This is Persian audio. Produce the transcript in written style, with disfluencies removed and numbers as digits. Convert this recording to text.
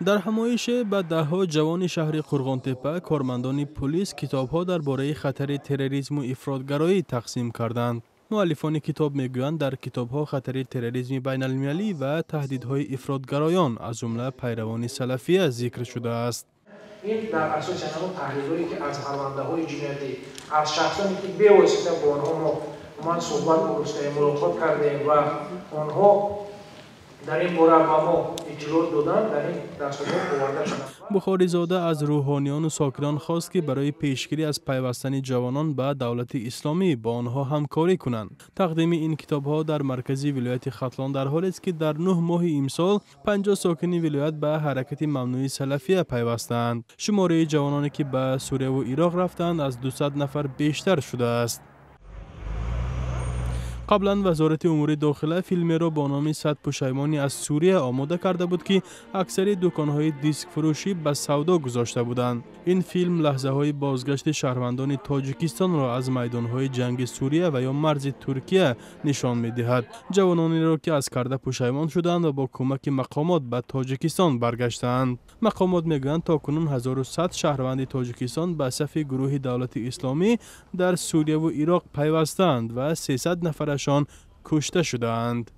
در همایش به دهها جوان شهر قرغانتپه کارمندان پلیس کتاب‌ها درباره خطر تروریسم و افراطگرایی تقسیم کردند. مؤلفان کتاب میگویند در کتاب‌ها خطر تروریسم بین‌المللی و تهدیدهای افراطگرایان از جمله پیروان سلفیه ذکر شده است. این در اساس همون تحلیل‌هایی که از پرونده‌های جنایتی از شخصانی که به واسطه با آنها ما صحبت گذاشتیم ملاقات کردیم و آنها در این باره ما اطلاعات دادن در این دستگاه آورده شد. بخاری زاده از روحانیان و ساکنان خواست که برای پیشگیری از پیوستن جوانان به دولت اسلامی با آنها همکاری کنند. تقدیم این کتاب‌ها در مرکزی ولایت ختلان در حالی است که در 9 ماه امسال 50 ساکن ولایت به حرکت ممنوعه سلفیه پیوستند. شماره جوانانی که به سوریه و عراق رفتند از 200 نفر بیشتر شده است. قبلا وزارت امور داخله فیلمی را با نام 100 پشیمانی از سوریه آماده کرده بود که اکثر دکان‌های دیسک فروشی به سودا گذاشته بودند. این فیلم لحظه‌های بازگشت شهروندان تاجیکستان را از میدان‌های جنگ سوریه و یا مرز ترکیه نشان می‌دهد. جوانانی را که از کرده پشیمان شدند و با کمک مقامات به تاجیکستان برگشتند. مقامات می‌گویند تاکنون 1100 شهروند تاجیکستان به صف گروه دولت اسلامی در سوریه و عراق پیوستند و 300 نفرشان کشته شدند.